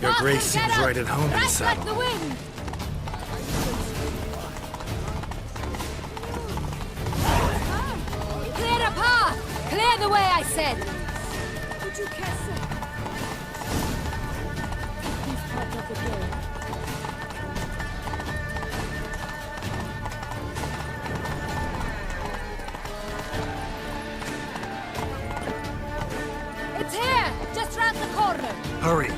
Your grace seems right at home in the Right like saddle. the wind! Clear a path! Clear the way, I said! Would you cast it? These parts of the game. It's here! Just round the corner! Hurry!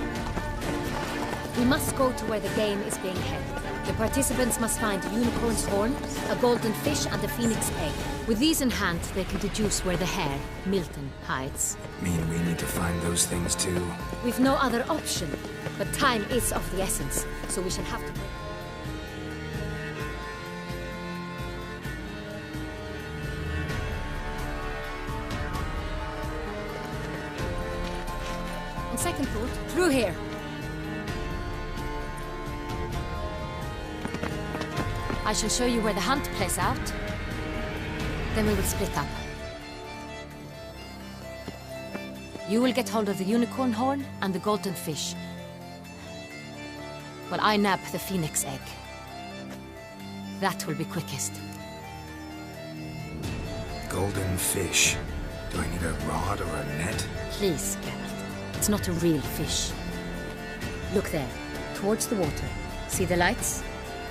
We must go to where the game is being held. The participants must find a unicorn's horn, a golden fish, and a phoenix egg. With these in hand, they can deduce where the hare, Milton, hides. Mean we need to find those things too? We've no other option, but time is of the essence, so we shall have to... On second thought, through here. I shall show you where the hunt plays out. Then we will split up. You will get hold of the unicorn horn and the golden fish. While I nab the phoenix egg. That will be quickest. Golden fish. Do I need a rod or a net? Please, Geralt. It's not a real fish. Look there, towards the water. See the lights?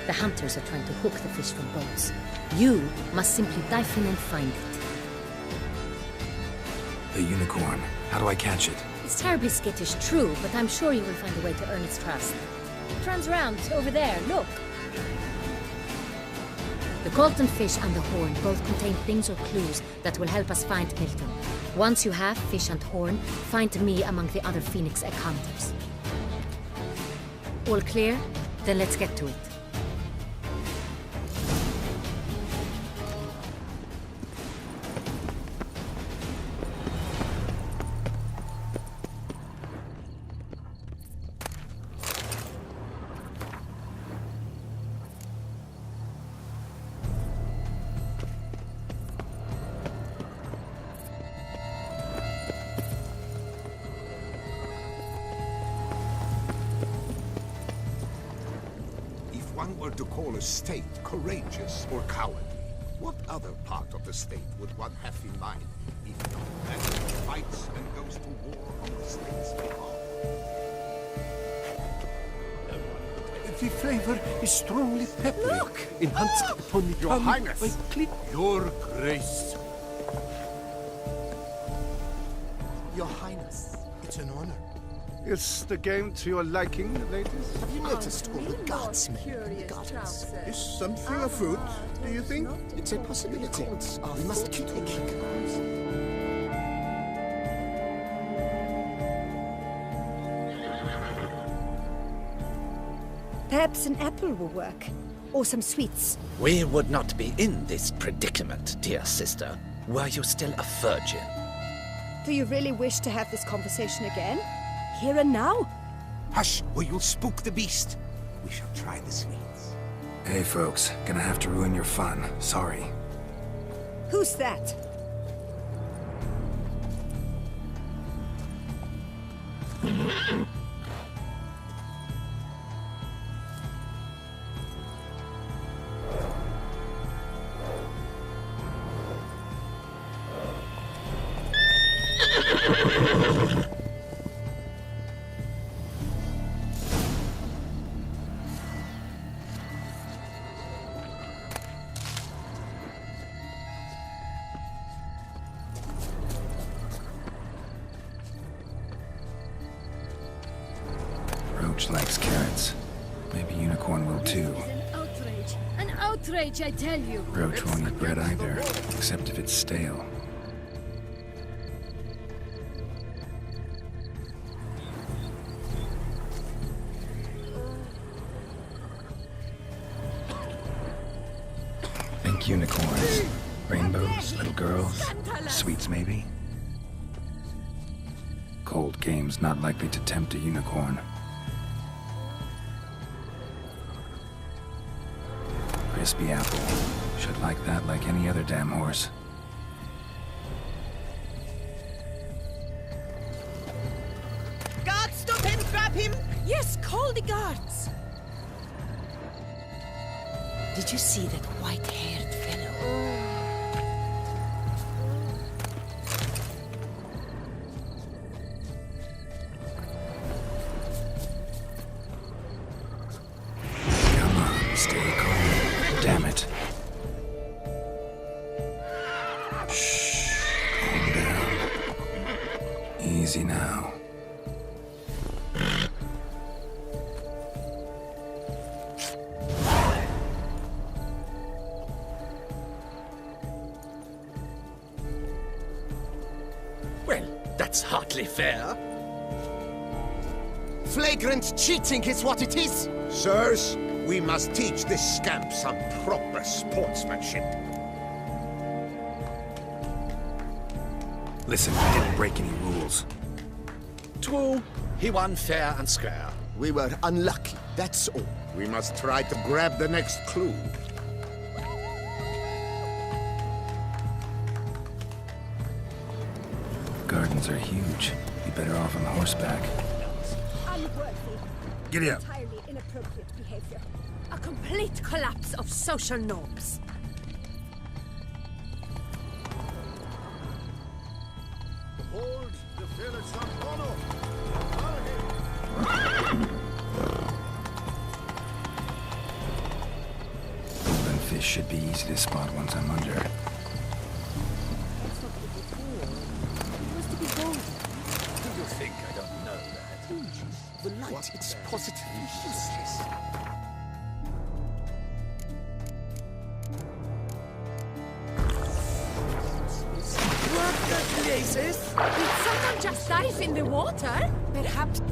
The hunters are trying to hook the fish from boats. You must simply dive in and find it. The unicorn. How do I catch it? It's terribly skittish, true, but I'm sure you will find a way to earn its trust. It runs around, over there, look. The golden fish and the horn both contain things or clues that will help us find Milton. Once you have fish and horn, find me among the other phoenix egg hunters. All clear? Then let's get to it. One were to call a state courageous or cowardly, what other part of the state would one have in mind, if not that it fights and goes to war on the state's behalf? The flavor is strongly peppery. Look! Enhanced upon the Your tongue Highness! by click. Your Grace! Your Highness, it's an honor. Is the game to your liking, ladies? Have you noticed all the guardsmen in the gardens? Is something afoot, do you think? It's a possibility. We must keep the king. Perhaps an apple will work. Or some sweets. We would not be in this predicament, dear sister, were you still a virgin. Do you really wish to have this conversation again? Here and now? Hush, or you'll spook the beast. We shall try the sweets. Hey folks, gonna have to ruin your fun. Sorry. Who's that? Roach likes carrots. Maybe unicorn will too. An outrage, I tell you. Roach won't eat bread either, except if it's stale. Think unicorns. Rainbows, little girls, sweets maybe. Cold game's not likely to tempt a unicorn. Crispy apple. Should like that like any other damn horse. Guards, stop him! Grab him! Yes, call the guards! Did you see that white-haired fellow? Come on, stay calm. Damn it. Shh. Calm down. Easy now. Well, that's hardly fair. Flagrant cheating is what it is! Sirs, we must teach this scamp some proper sportsmanship. Listen, we didn't break any rules. True, he won fair and square. We were unlucky, that's all. We must try to grab the next clue. Gardens are huge. Be better off on horseback. Unworthy. Giddy up. Entirely inappropriate behavior. A complete collapse of social norms. Behold the village of Bono. Golden fish should be easy to spot once I'm under. That's not what we call. It was to be golden. Do you think I don't know that? The light, it's positively useless. What the blazes? Did someone just dive in the water? Perhaps...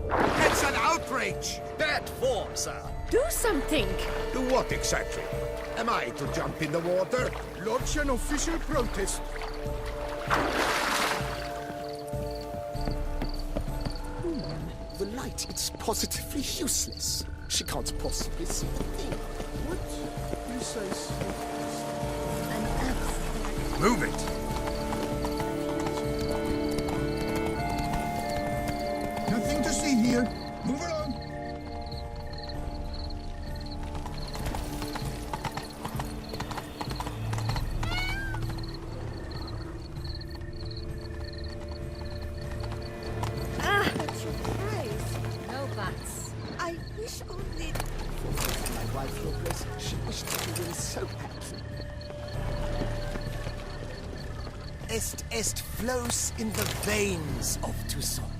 That's an outrage! Bad form, sir. Do something! Do what exactly? Am I to jump in the water? Lodge an official protest. The light, it's positively useless. She can't possibly see the thing. What? Precise. Move it! Nothing to see here. Move along. Ah, a surprise! No buts. I wish only... My wife, your grace, she wished to win so badly. Est flows in the veins of Toussaint.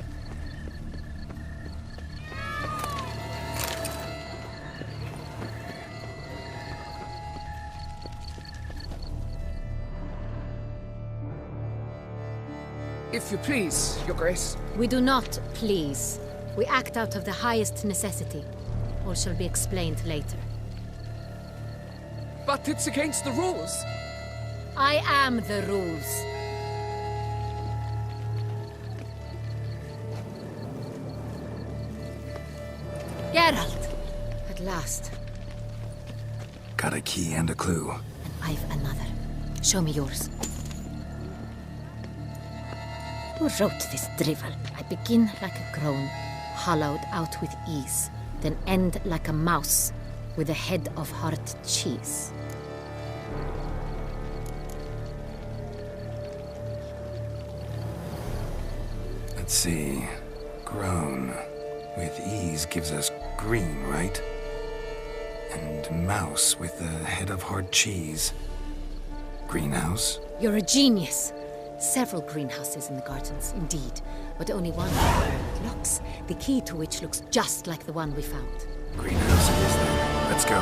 If you please, your grace. We do not please. We act out of the highest necessity. All shall be explained later. But it's against the rules. I am the rules. Geralt! At last. Got a key and a clue. And I've another. Show me yours. Who wrote this drivel? I begin like a groan, hollowed out with ease, then end like a mouse, with a head of hard cheese. Let's see. Grown. With ease gives us green, right? And mouse with the head of hard cheese. Greenhouse? You're a genius. Several greenhouses in the gardens, indeed, but only one locks, the key to which looks just like the one we found. Greenhouse it is then. Let's go.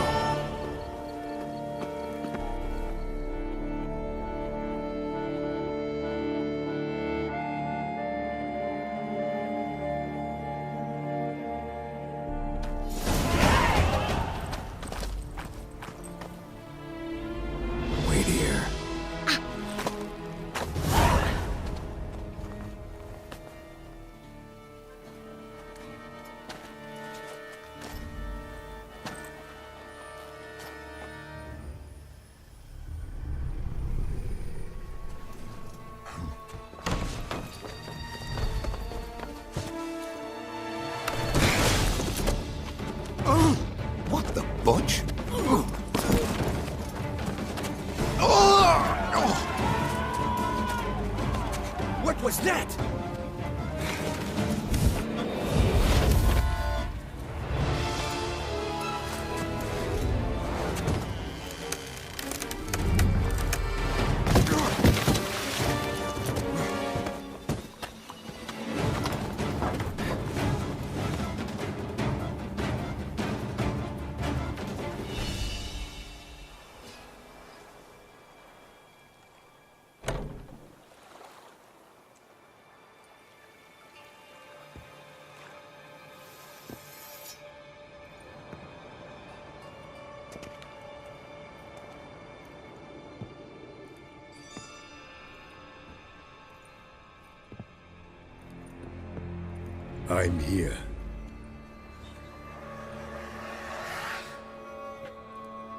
I'm here.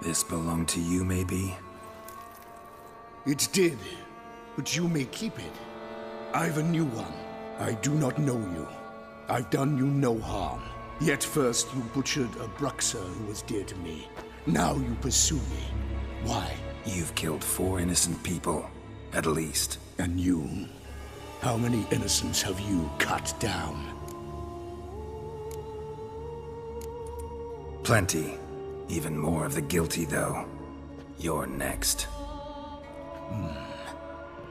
This belonged to you, maybe? It did, but you may keep it. I've a new one. I do not know you. I've done you no harm. Yet first you butchered a Bruxer who was dear to me. Now you pursue me. Why? You've killed 4 innocent people, at least. And you? How many innocents have you cut down? Plenty. Even more of the guilty, though. You're next.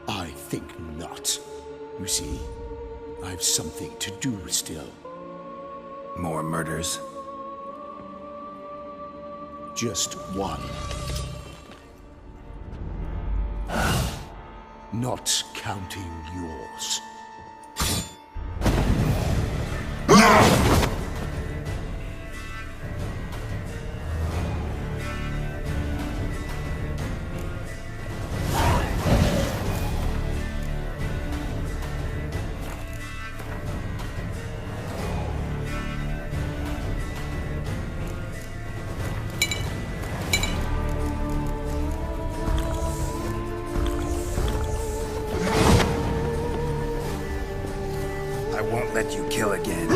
I think not. You see, I've something to do still. More murders? Just one. Not counting yours. I won't let you kill again.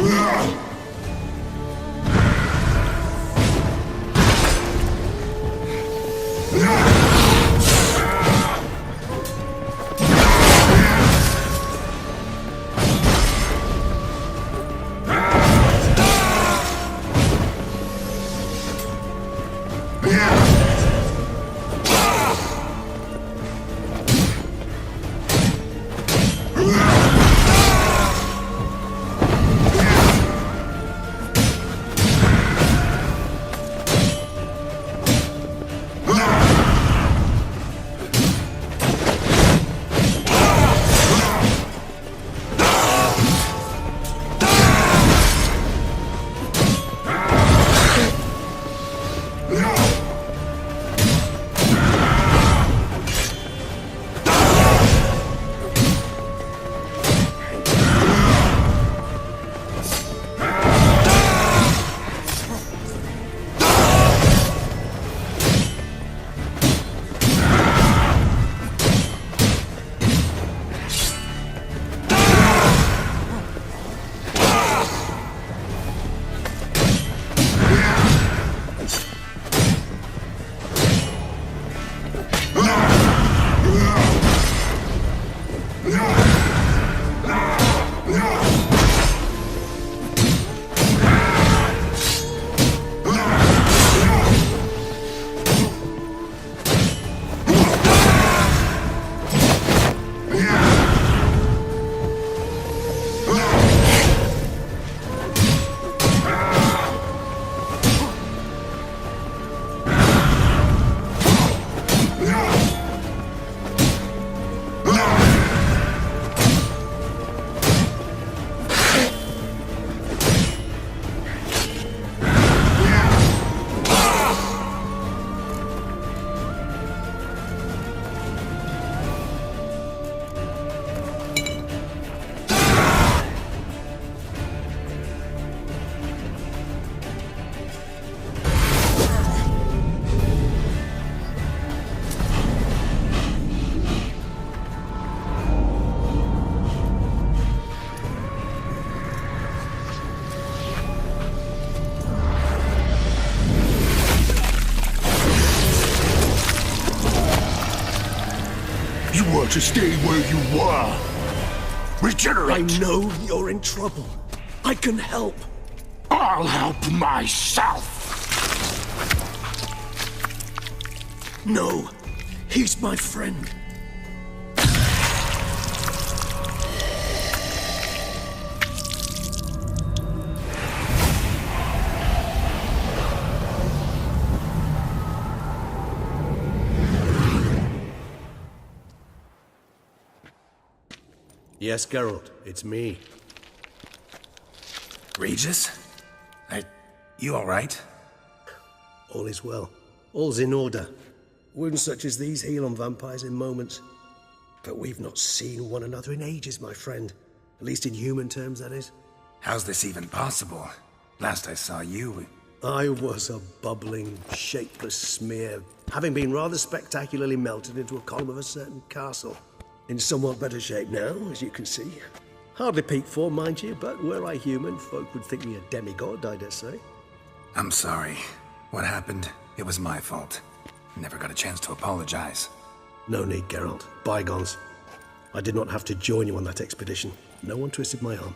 To stay where you were. Regenerate! I know you're in trouble. I can help. I'll help myself! No, he's my friend. Yes, Geralt, it's me. Regis? You alright? All is well. All's in order. Wounds such as these heal on vampires in moments. But we've not seen one another in ages, my friend. At least in human terms, that is. How's this even possible? Last I saw you... I was a bubbling, shapeless smear, having been rather spectacularly melted into a column of a certain castle. In somewhat better shape now, as you can see. Hardly peak form, mind you, but were I human, folk would think me a demigod, I dare say. I'm sorry. What happened? It was my fault. Never got a chance to apologize. No need, Geralt. Bygones. I did not have to join you on that expedition. No one twisted my arm.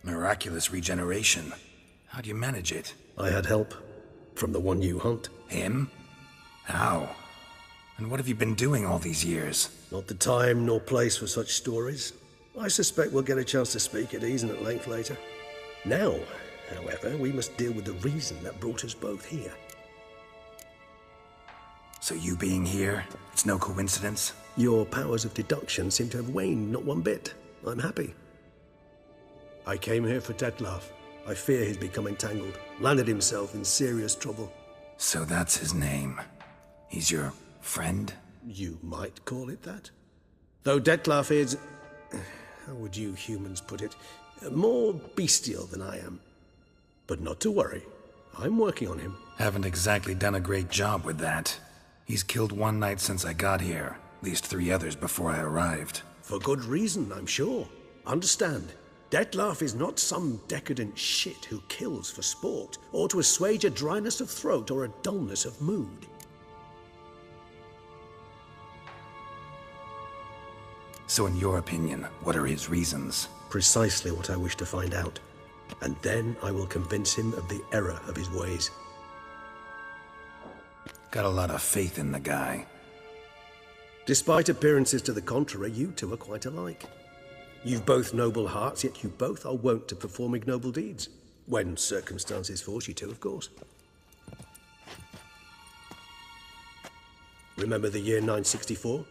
Miraculous regeneration. How do you manage it? I had help. From the one you hunt. Him? How? And what have you been doing all these years? Not the time nor place for such stories. I suspect we'll get a chance to speak at ease and at length later. Now, however, we must deal with the reason that brought us both here. So you being here, it's no coincidence? Your powers of deduction seem to have waned not one bit. I'm happy. I came here for Detlef. I fear he's become entangled, landed himself in serious trouble. So that's his name. He's your friend? You might call it that. Though Detlef is... how would you humans put it? More bestial than I am. But not to worry. I'm working on him. Haven't exactly done a great job with that. He's killed one knight since I got here. At least 3 others before I arrived. For good reason, I'm sure. Understand. Detlef is not some decadent shit who kills for sport, or to assuage a dryness of throat or a dullness of mood. So in your opinion, what are his reasons? Precisely what I wish to find out. And then I will convince him of the error of his ways. Got a lot of faith in the guy. Despite appearances to the contrary, you two are quite alike. You've both noble hearts, yet you both are wont to perform ignoble deeds. When circumstances force you to, of course. Remember the year 964?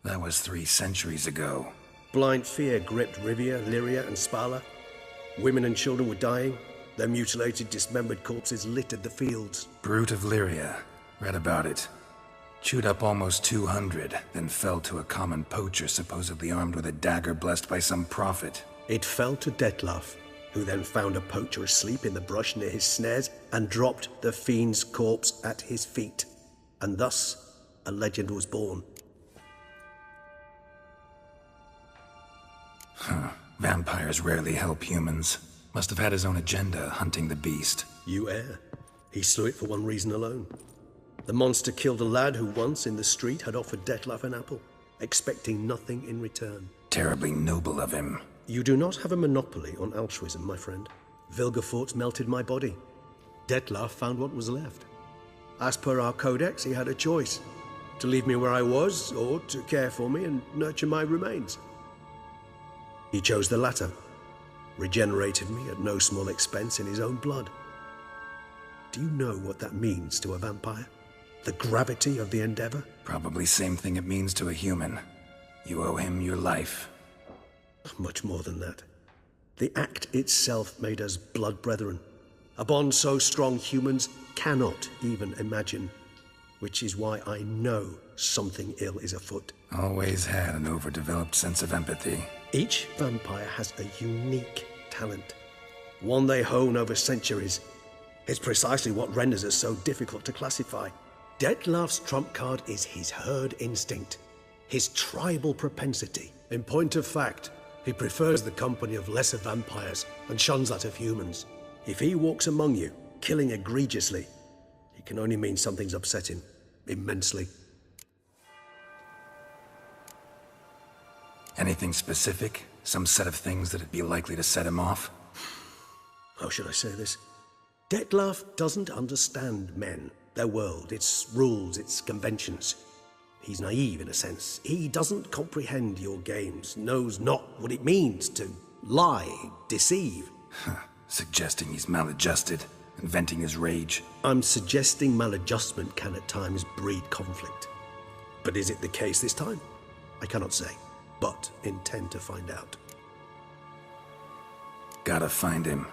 That was 3 centuries ago. Blind fear gripped Rivia, Lyria, and Spala. Women and children were dying. Their mutilated, dismembered corpses littered the fields. Brute of Lyria. Read about it. Chewed up almost 200, then fell to a common poacher supposedly armed with a dagger blessed by some prophet. It fell to Detlef, who then found a poacher asleep in the brush near his snares and dropped the fiend's corpse at his feet. And thus, a legend was born. Vampires rarely help humans. Must have had his own agenda, hunting the beast. You err. He slew it for one reason alone. The monster killed a lad who once, in the street, had offered Detlef an apple, expecting nothing in return. Terribly noble of him. You do not have a monopoly on altruism, my friend. Vilgefortz melted my body. Detlef found what was left. As per our codex, he had a choice. To leave me where I was, or to care for me and nurture my remains. He chose the latter. Regenerated me at no small expense in his own blood. Do you know what that means to a vampire? The gravity of the endeavor? Probably same thing it means to a human. You owe him your life. Much more than that. The act itself made us blood brethren. A bond so strong humans cannot even imagine. Which is why I know something ill is afoot. Always had an overdeveloped sense of empathy. Each vampire has a unique talent. One they hone over centuries. It's precisely what renders us so difficult to classify. Detlef's trump card is his herd instinct, his tribal propensity. In point of fact, he prefers the company of lesser vampires and shuns that of humans. If he walks among you, killing egregiously, it can only mean something's upset him, immensely. Anything specific? Some set of things that'd be likely to set him off? How should I say this? Detlef doesn't understand men, their world, its rules, its conventions. He's naive in a sense. He doesn't comprehend your games, knows not what it means to lie, deceive. Suggesting he's maladjusted, and venting his rage. I'm suggesting maladjustment can at times breed conflict. But is it the case this time? I cannot say, but intend to find out. Gotta find him,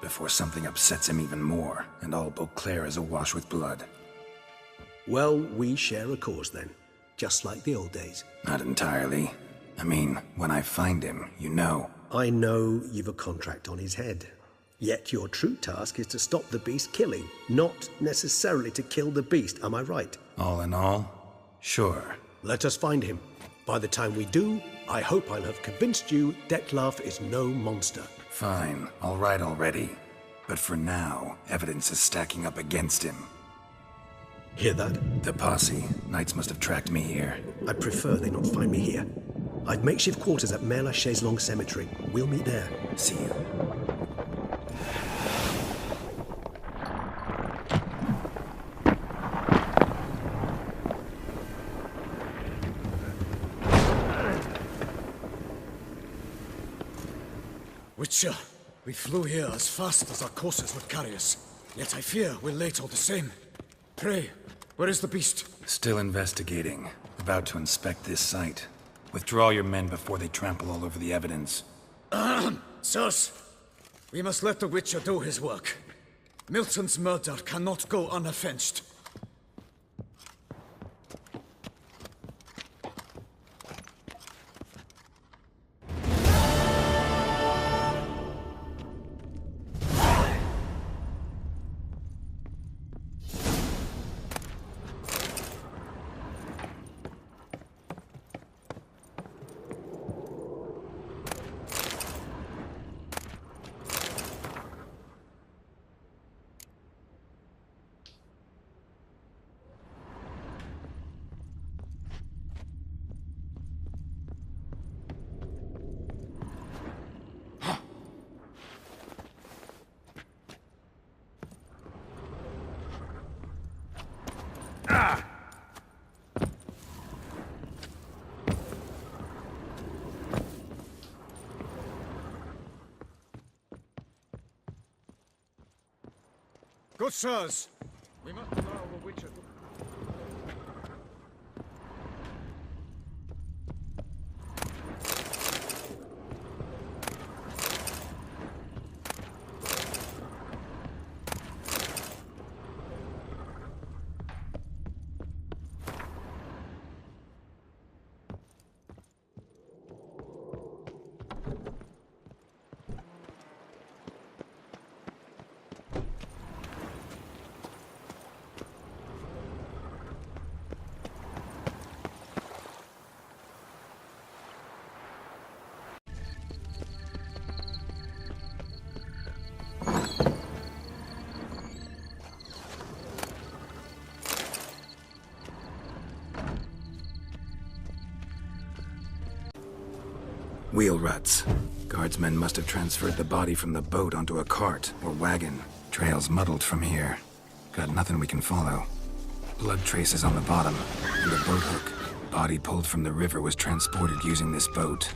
before something upsets him even more, and all Beauclair is awash with blood. Well, we share a cause then. just like the old days. Not entirely. I mean, when I find him, you know. I know you've a contract on his head. Yet your true task is to stop the beast killing, not necessarily to kill the beast, am I right? All in all, sure. Let us find him. By the time we do, I hope I'll have convinced you Dettlaff is no monster. Fine, all right already. But for now, evidence is stacking up against him. Hear that? The posse. Knights must have tracked me here. I'd prefer they not find me here. I've makeshift quarters at Mère Lachaise Long Cemetery. We'll meet there. See you. Witcher, we flew here as fast as our courses would carry us. Yet I fear we're late all the same. Pray, where is the beast? Still investigating. About to inspect this site. Withdraw your men before they trample all over the evidence. Sirs, we must let the Witcher do his work. Milton's murder cannot go unavenged. Good sirs, we must allow the Witcher to... Wheel ruts. Guardsmen must have transferred the body from the boat onto a cart or wagon. Trail's muddled from here. Got nothing we can follow. Blood traces on the bottom, and a boat hook. Body pulled from the river was transported using this boat.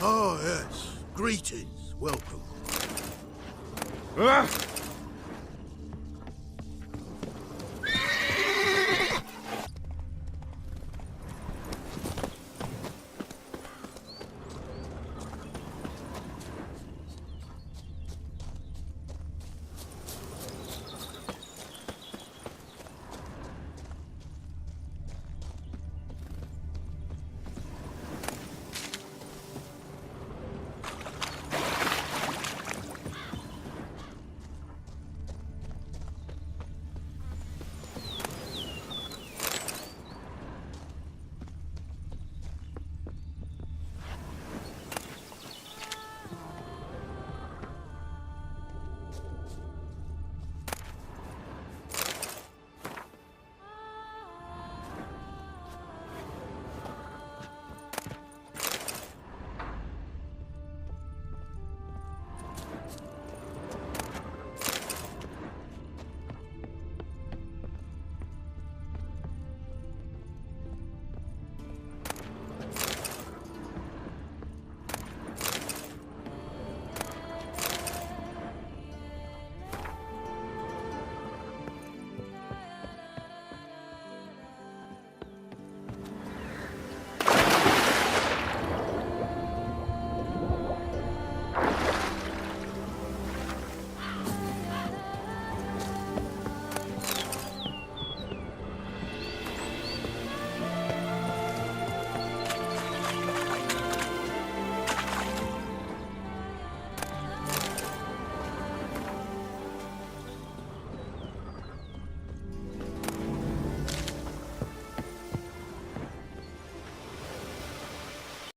Ah, yes. Greetings. Welcome. Ah!